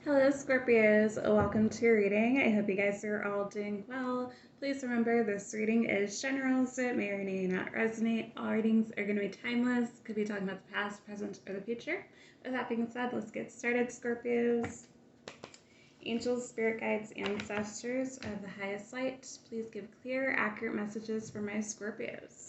Hello, Scorpios. Welcome to your reading. I hope you guys are all doing well. Please remember this reading is general, so it may or may not resonate. All readings are going to be timeless, could be talking about the past, present, or the future. With that being said, let's get started, Scorpios. Angels, spirit guides, ancestors of the highest light, please give clear, accurate messages for my Scorpios.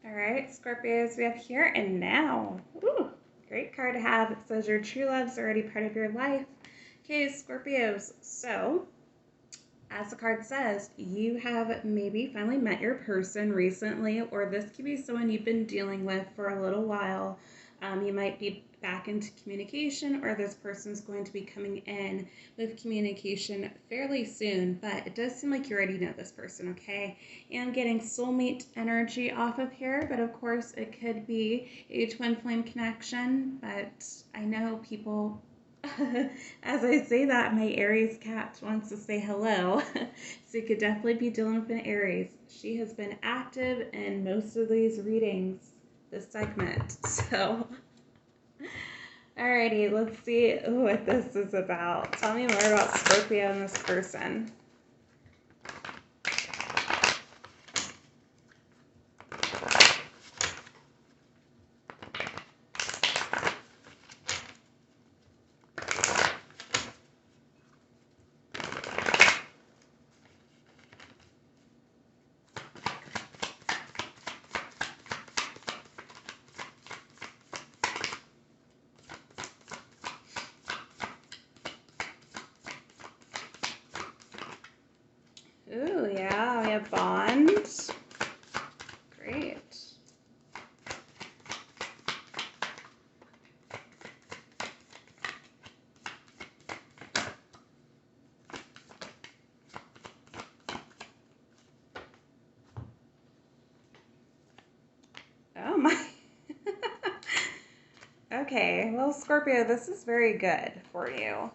All right, Scorpios, we have here and now. Ooh, great card to have. It says your true love's already part of your life. Okay, Scorpios, so as the card says, you have maybe finally met your person recently, or this could be someone you've been dealing with for a little while. You might be back into communication, or this person's going to be coming in with communication fairly soon, but it does seem like you already know this person, okay? And getting soulmate energy off of here, but of course it could be a twin flame connection, but I know people as I say that, my Aries cat wants to say hello. So you could definitely be dealing with an Aries. She has been active in most of these readings this segment. So, alrighty, let's see what this is about. Tell me more about Scorpio and this person. Ooh, yeah, we have bond. Great. Oh my. Okay, well, Scorpio, this is very good for you.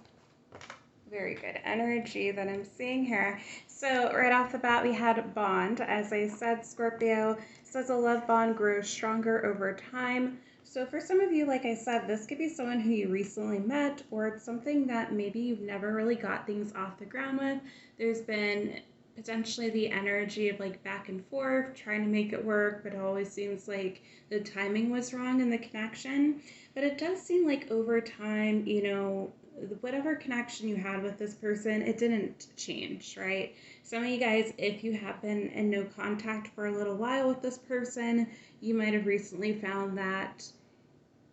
Very good energy that I'm seeing here. So right off the bat, we had bond. As I said, Scorpio says a love bond grows stronger over time. So for some of you, like I said, this could be someone who you recently met, or it's something that maybe you've never really got things off the ground with. There's been potentially the energy of like back and forth, trying to make it work, but it always seems like the timing was wrong in the connection. But it does seem like over time, whatever connection you had with this person, it didn't change, right? Some of you guys, if you have been in no contact for a little while with this person, you might have recently found that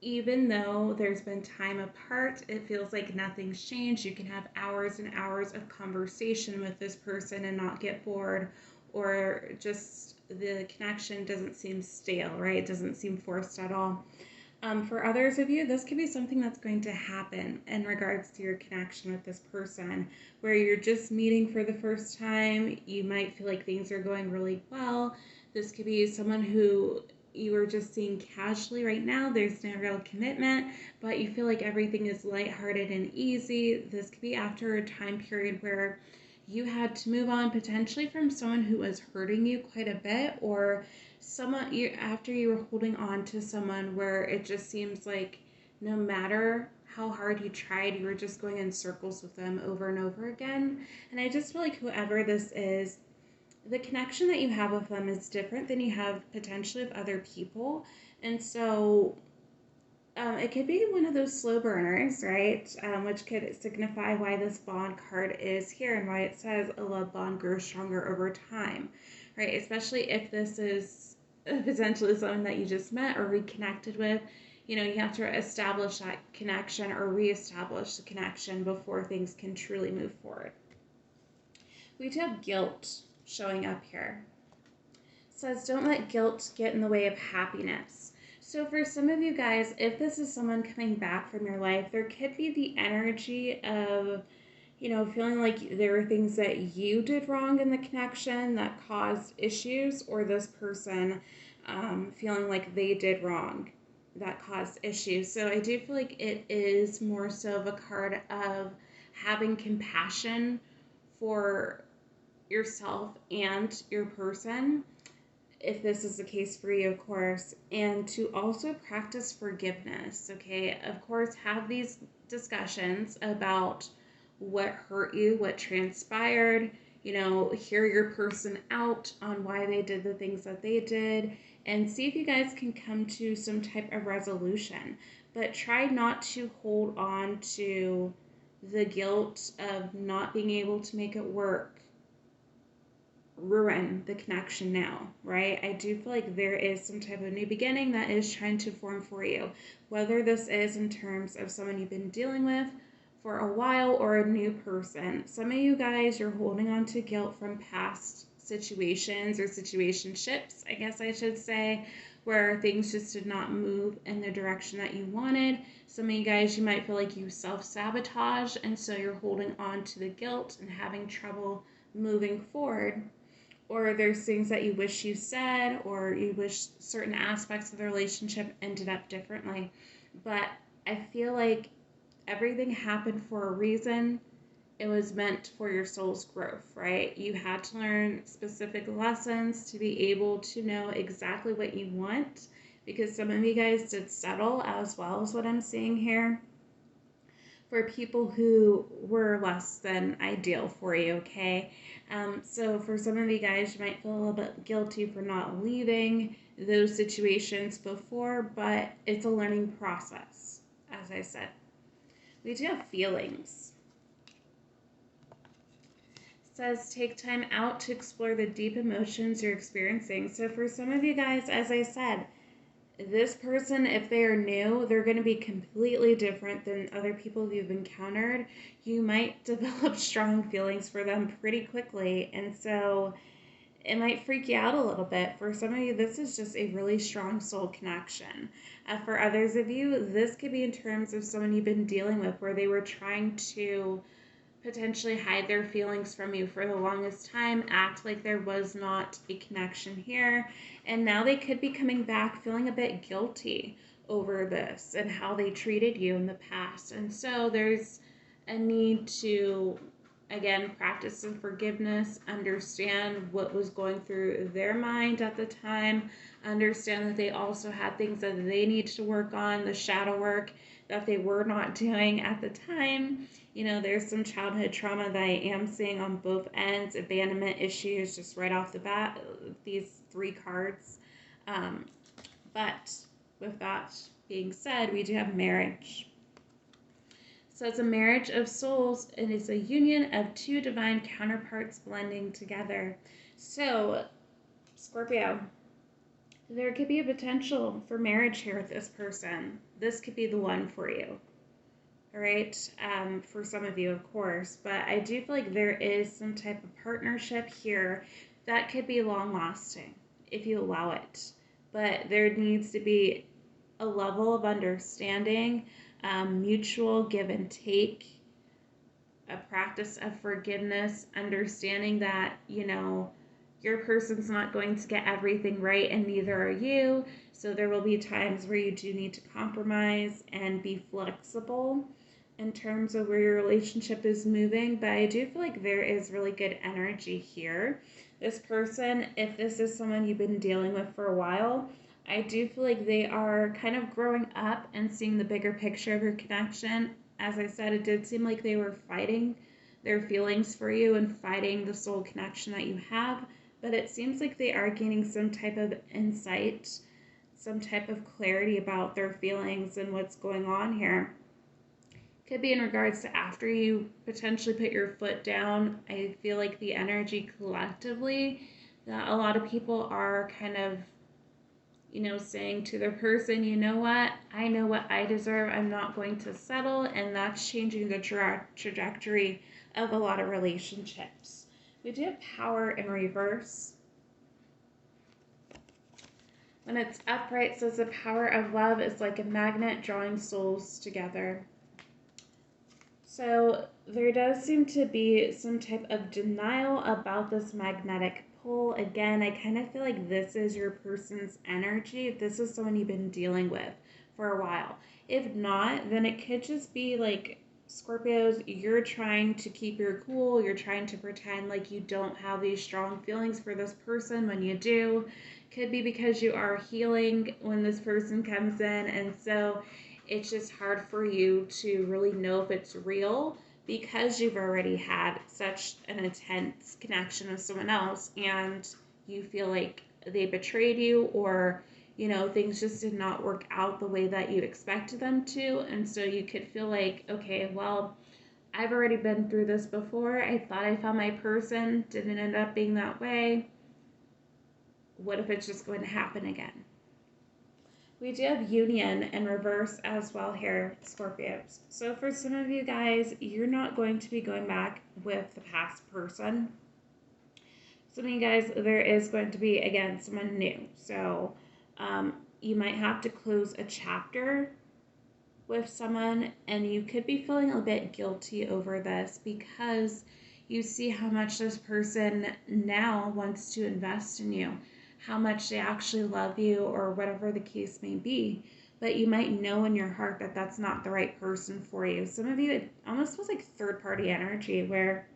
even though there's been time apart, it feels like nothing's changed. You can have hours and hours of conversation with this person and not get bored, or just the connection doesn't seem stale, right? It doesn't seem forced at all. For others of you, this could be something that's going to happen in regards to your connection with this person, where you're just meeting for the first time. You might feel like things are going really well. This could be someone who you are just seeing casually right now. There's no real commitment, but you feel like everything is lighthearted and easy. This could be after a time period where you had to move on potentially from someone who was hurting you quite a bit, or someone after you were holding on to someone where it just seems like no matter how hard you tried, you were just going in circles with them over and over again. And I just feel like whoever this is, the connection that you have with them is different than you have potentially with other people. And so it could be one of those slow burners, right? Which could signify why this bond card is here and why it says a love bond grows stronger over time, right? Especially if this is potentially someone that you just met or reconnected with. You have to establish that connection or reestablish the connection before things can truly move forward. We do have guilt showing up here. It says, don't let guilt get in the way of happiness. So for some of you guys, if this is someone coming back from your life, there could be the energy of, feeling like there were things that you did wrong in the connection that caused issues, or this person feeling like they did wrong that caused issues. So I do feel like it is more so of a card of having compassion for yourself and your person, if this is the case for you, of course, and to also practice forgiveness. Okay, of course, have these discussions about what hurt you, what transpired, hear your person out on why they did the things that they did, and see if you guys can come to some type of resolution. But try not to hold on to the guilt of not being able to make it work, ruin the connection now, right? I do feel like there is some type of new beginning that is trying to form for you, whether this is in terms of someone you've been dealing with for a while or a new person. Some of you guys, you're holding on to guilt from past situations or situationships, I guess I should say, where things just did not move in the direction that you wanted. Some of you guys, you might feel like you self-sabotage, and so you're holding on to the guilt and having trouble moving forward. Or there's things that you wish you said, or you wish certain aspects of the relationship ended up differently. But I feel like everything happened for a reason. It was meant for your soul's growth, right? You had to learn specific lessons to be able to know exactly what you want, because some of you guys did settle, as well as what I'm seeing here, for people who were less than ideal for you, okay? So for some of you guys, you might feel a little bit guilty for not leaving those situations before, but it's a learning process, as I said. We do have feelings. It says take time out to explore the deep emotions you're experiencing. So for some of you guys, as I said, this person, if they are new, they're going to be completely different than other people you've encountered. You might develop strong feelings for them pretty quickly, and so it might freak you out a little bit. For some of you, this is just a really strong soul connection. For others of you, this could be in terms of someone you've been dealing with, where they were trying to potentially hide their feelings from you for the longest time, act like there was not a connection here, and now they could be coming back feeling a bit guilty over this and how they treated you in the past. And so there's a need to, again, practice some forgiveness, understand what was going through their mind at the time, understand that they also had things that they needed to work on, the shadow work that they were not doing at the time. There's some childhood trauma that I am seeing on both ends, abandonment issues, just right off the bat, these 3 cards. But with that being said, we do have marriage. So it's a marriage of souls, and it's a union of 2 divine counterparts blending together. So, Scorpio, there could be a potential for marriage here with this person. This could be the one for you. All right, for some of you, of course, but I do feel like there is some type of partnership here that could be long-lasting if you allow it. But there needs to be a level of understanding, mutual give and take, a practice of forgiveness, understanding that, your person's not going to get everything right, and neither are you. So there will be times where you do need to compromise and be flexible in terms of where your relationship is moving. But I do feel like there is really good energy here. This person, if this is someone you've been dealing with for a while, I do feel like they are kind of growing up and seeing the bigger picture of your connection. As I said, it did seem like they were fighting their feelings for you and fighting the soul connection that you have. But it seems like they are gaining some type of insight, some type of clarity about their feelings and what's going on here. Could be in regards to after you potentially put your foot down. I feel like the energy collectively, that a lot of people are kind of, saying to their person, you know what, I know what I deserve, I'm not going to settle, and that's changing the trajectory of a lot of relationships. We do have power in reverse. When it's upright, it says the power of love is like a magnet drawing souls together. So there does seem to be some type of denial about this magnetic pull. Again, I kind of feel like this is your person's energy. This is someone you've been dealing with for a while. If not, then it could just be like Scorpios, you're trying to keep your cool. You're trying to pretend like you don't have these strong feelings for this person when you do. Could be because you are healing when this person comes in. And so it's just hard for you to really know if it's real because you've already had such an intense connection with someone else and you feel like they betrayed you, or things just did not work out the way that you expected them to. And so you could feel like, okay, well, I've already been through this before. I thought I found my person, didn't end up being that way. What if it's just going to happen again? We do have union in reverse as well here, Scorpios. So for some of you guys, you're not going to be going back with the past person. Some of you guys, there is going to be, again, someone new. So you might have to close a chapter with someone, and you could be feeling a bit guilty over this because you see how much this person now wants to invest in you, how much they actually love you, or whatever the case may be. But you might know in your heart that that's not the right person for you. Some of you, it almost feels like third-party energy where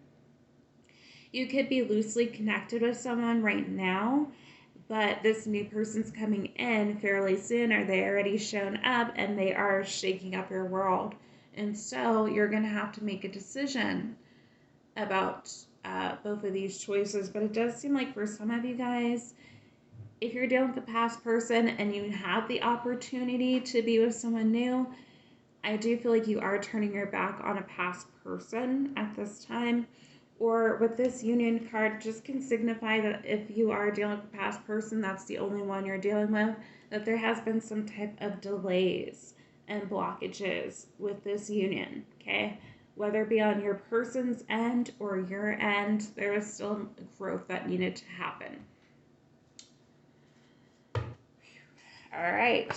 you could be loosely connected with someone right now, but this new person's coming in fairly soon, or they already shown up and they are shaking up your world. And so you're going to have to make a decision about both of these choices. But it does seem like for some of you guys, if you're dealing with a past person and you have the opportunity to be with someone new, I do feel like you are turning your back on a past person at this time. Or with this union card, just can signify that if you are dealing with a past person, that's the only one you're dealing with, that there has been some type of delays and blockages with this union, okay? Whether it be on your person's end or your end, there is still growth that needed to happen. All right.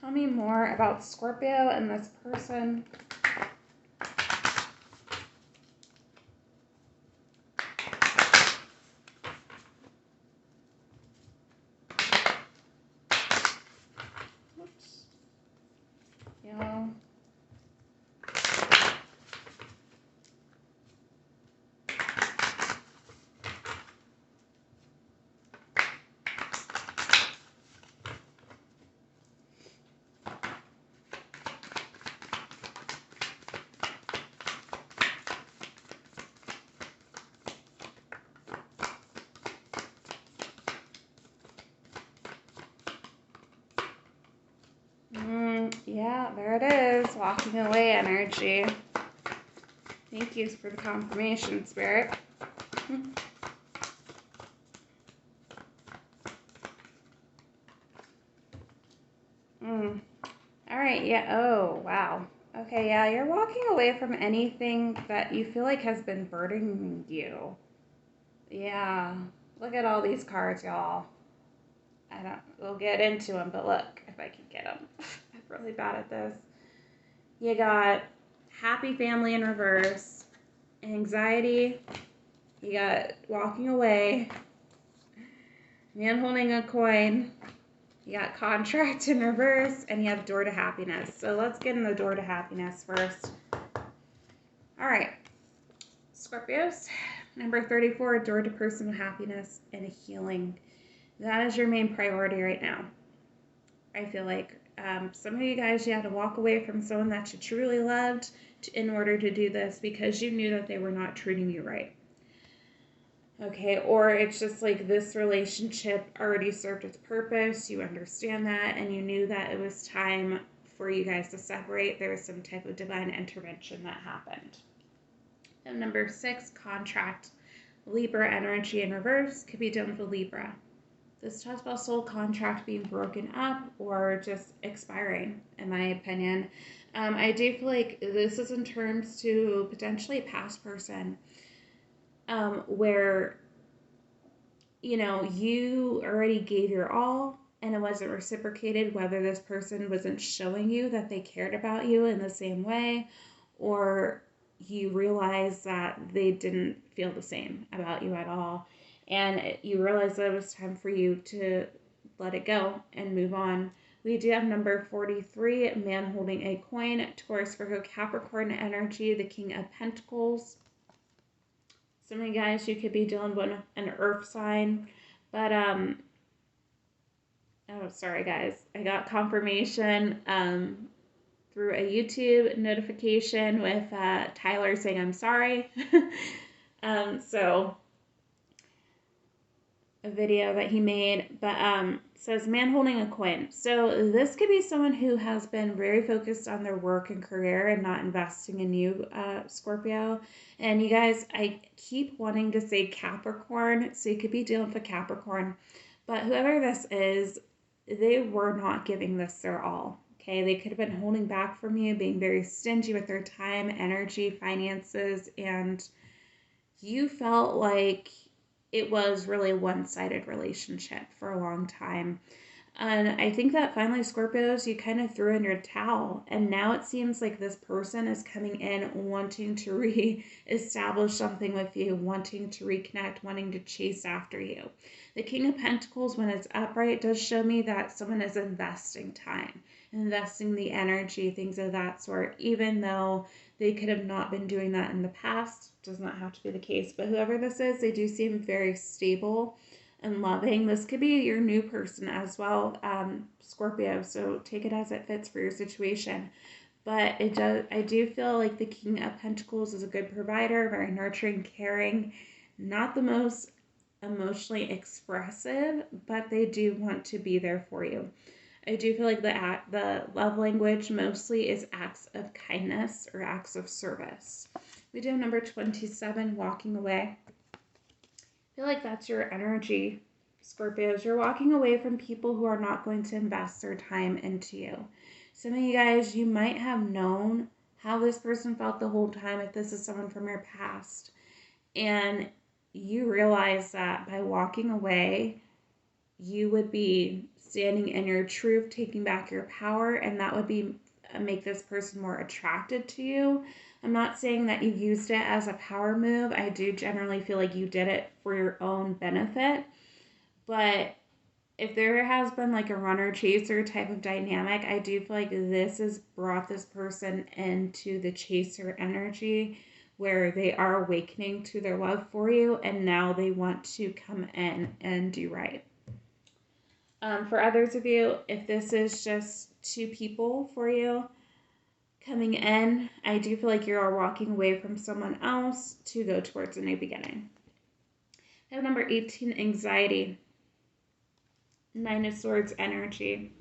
Tell me more about Scorpio and this person. Oops. Yeah. Yeah, there it is. Walking away energy. Thank you for the confirmation, Spirit. All right, yeah. Oh, wow. Okay, yeah, you're walking away from anything that you feel like has been burdening you. Yeah. Look at all these cards, y'all. We'll get into them, but look, if I can get them. I'm really bad at this. You got happy family in reverse, anxiety, you got walking away, man holding a coin, you got contract in reverse, and you have door to happiness. So let's get in the door to happiness first. All right, Scorpios, number 34, door to personal happiness and healing. That is your main priority right now. I feel like some of you guys, you had to walk away from someone that you truly loved in order to do this because you knew that they were not treating you right. Okay, or it's just like this relationship already served its purpose. You understand that, and you knew that it was time for you guys to separate. There was some type of divine intervention that happened. And number 6, contract. Libra energy in reverse could be done with a Libra. This talks about soul contract being broken up or just expiring, in my opinion. I do feel like this is in terms to potentially a past person where, you already gave your all and it wasn't reciprocated, whether this person wasn't showing you that they cared about you in the same way, or you realize that they didn't feel the same about you at all. And you realize that it was time for you to let it go and move on. We do have number 43, man holding a coin, Taurus, Virgo, Capricorn energy, the King of Pentacles. Some of you guys, you could be dealing with an earth sign, but oh, sorry guys, I got confirmation through a YouTube notification with Tyler saying I'm sorry. So a video that he made, but says man holding a coin. So this could be someone who has been very focused on their work and career and not investing in you, Scorpio. And you guys, I keep wanting to say Capricorn, so you could be dealing with a Capricorn, but whoever this is, they were not giving this their all. Okay, they could have been holding back from you, being very stingy with their time, energy, finances, and you felt like it was really a one-sided relationship for a long time. And I think that finally, Scorpios, you kind of threw in your towel. And now it seems like this person is coming in wanting to re-establish something with you, wanting to reconnect, wanting to chase after you. The King of Pentacles, when it's upright, does show me that someone is investing time, investing the energy, things of that sort, even though they could have not been doing that in the past. Does not have to be the case. But whoever this is, they do seem very stable and loving. This could be your new person as well, Scorpio, so take it as it fits for your situation. But I do feel like the King of Pentacles is a good provider, very nurturing, caring, not the most emotionally expressive, but they do want to be there for you. I do feel like the love language mostly is acts of kindness or acts of service. We do have number 27, walking away. I feel like that's your energy, Scorpios. You're walking away from people who are not going to invest their time into you. Some of you guys, you might have known how this person felt the whole time if this is someone from your past. And you realize that by walking away, you would be standing in your truth, taking back your power, and that would be make this person more attracted to you. I'm not saying that you used it as a power move. I do generally feel like you did it for your own benefit. But if there has been like a runner chaser type of dynamic, I do feel like this has brought this person into the chaser energy where they are awakening to their love for you, and now they want to come in and do right. For others of you, if this is just two people for you coming in, I do feel like you are walking away from someone else to go towards a new beginning. I have number 18, anxiety. Nine of Swords energy.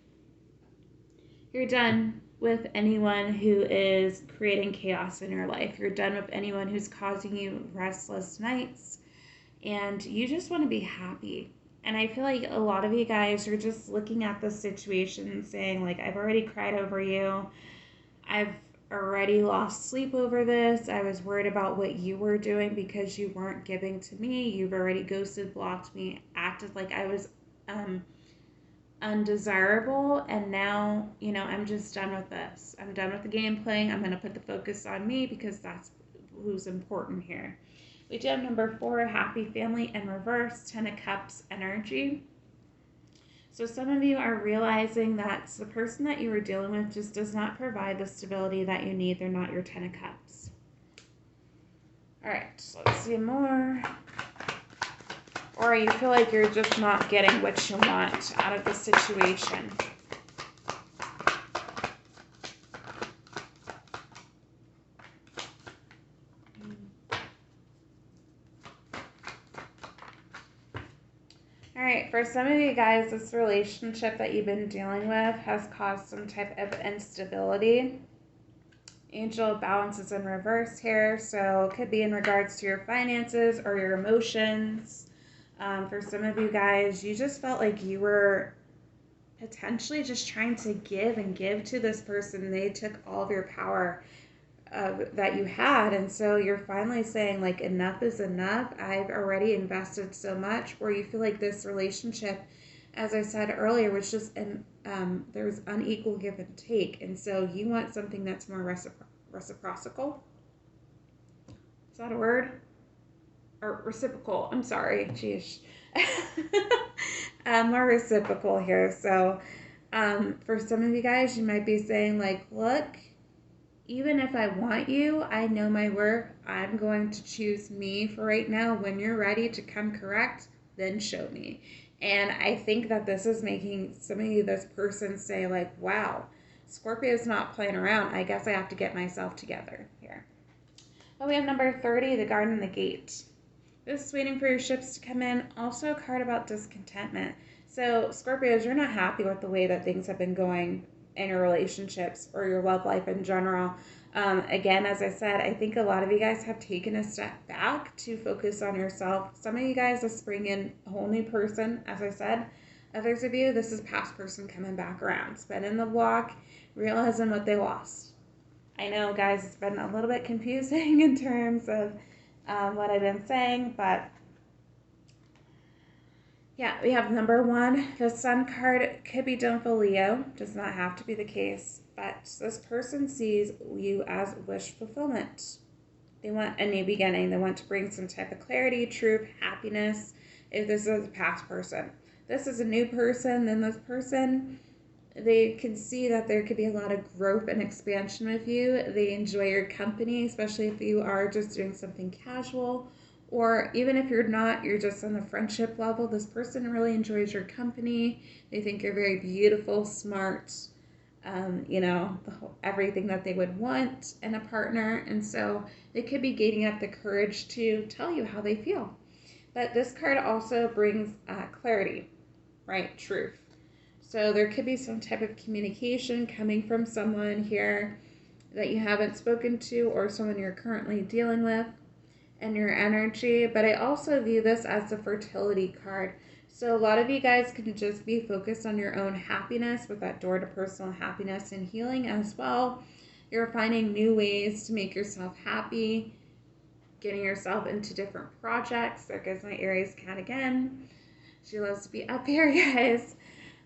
You're done with anyone who is creating chaos in your life. You're done with anyone who's causing you restless nights, and you just want to be happy. And I feel like a lot of you guys are just looking at the situation and saying, like, I've already cried over you. I've already lost sleep over this. I was worried about what you were doing because you weren't giving to me. You've already ghosted, blocked me, acted like I was undesirable. And now, I'm just done with this. I'm done with the game playing. I'm going to put the focus on me because that's who's important here. We do have number 4, happy family in reverse, 10 of Cups energy. So some of you are realizing that the person that you were dealing with just does not provide the stability that you need. They're not your 10 of Cups. All right, so let's see more. Or you feel like you're just not getting what you want out of the situation. All right, for some of you guys, this relationship that you've been dealing with has caused some type of instability. Angel of Balance is in reverse here, so it could be in regards to your finances or your emotions. For some of you guys, you just felt like you were potentially just trying to give and give to this person. They took all of your power that you had, and so you're finally saying, like, enough is enough. I've already invested so much, or you feel like this relationship as I said earlier, was just there was unequal give and take, and so you want something that's more reciprocal. Is that a word? Or reciprocal? I'm sorry, geez. More reciprocal here. So, for some of you guys, you might be saying like, look, even if I want you, I know my worth. I'm going to choose me for right now. When you're ready to come correct, then show me. And I think that this is making some of you, this person, say like, wow, Scorpio's not playing around. I guess I have to get myself together here. Well, we have number 30, the Garden and the Gate. This is waiting for your ships to come in. Also a card about discontentment. So Scorpios, you're not happy with the way that things have been going in your relationships or your love life in general. Again, as I said, I think a lot of you guys have taken a step back to focus on yourself. Some of you guys are bringing in a whole new person, as I said. Others of you, this is past person coming back around, spinning the block, realizing what they lost. I know, guys, it's been a little bit confusing in terms of what I've been saying, but yeah, we have number 1, the Sun card. Could be done for Leo, does not have to be the case, but this person sees you as wish fulfillment. They want a new beginning. They want to bring some type of clarity, truth, happiness. If this is a past person, this is a new person, then this person, they can see that there could be a lot of growth and expansion with you. They enjoy your company, especially if you are just doing something casual, or even if you're not, you're just on the friendship level. This person really enjoys your company. They think you're very beautiful, smart, everything that they would want in a partner. And so they could be gaining up the courage to tell you how they feel. But this card also brings clarity, right? Truth. So there could be some type of communication coming from someone here that you haven't spoken to, or someone you're currently dealing with in your energy. But I also view this as a fertility card. So a lot of you guys can just be focused on your own happiness with that door to personal happiness and healing as well. You're finding new ways to make yourself happy, getting yourself into different projects. There goes my Aries cat again. She loves to be up here, guys.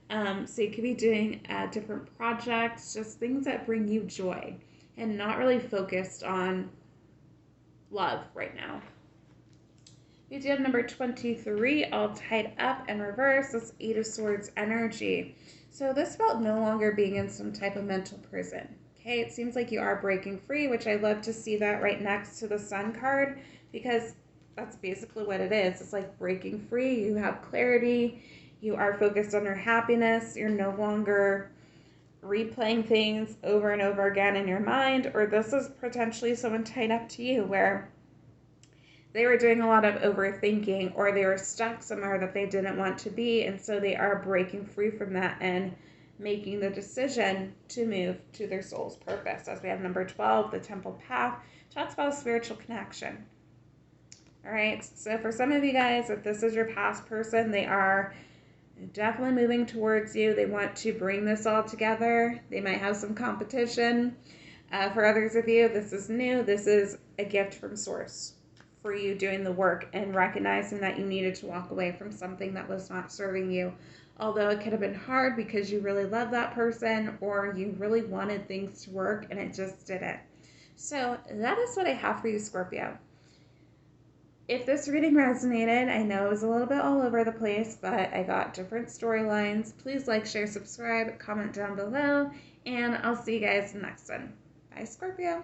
So you could be doing different projects, just things that bring you joy, and not really focused on love right now. We do have number 23, all tied up in reverse. This 8 of Swords energy. So this about no longer being in some type of mental prison. Okay, it seems like you are breaking free, which I love to see that right next to the Sun card, because that's basically what it is. It's like breaking free. You have clarity. You are focused on your happiness. You're no longer replaying things over and over again in your mind. Or this is potentially someone tied up to you where they were doing a lot of overthinking, or they were stuck somewhere that they didn't want to be. And so they are breaking free from that and making the decision to move to their soul's purpose. As we have number 12, the Temple Path, talks about a spiritual connection. All right, so for some of you guys, if this is your past person, they are definitely moving towards you. They want to bring this all together. They might have some competition. For others of you, this is new. This is a gift from Source for you doing the work and recognizing that you needed to walk away from something that was not serving you. Although it could have been hard because you really love that person, or you really wanted things to work and it just didn't. So that is what I have for you, Scorpio. If this reading resonated, I know it was a little bit all over the place, but I got different storylines. Please like, share, subscribe, comment down below, and I'll see you guys in the next one. Bye, Scorpio.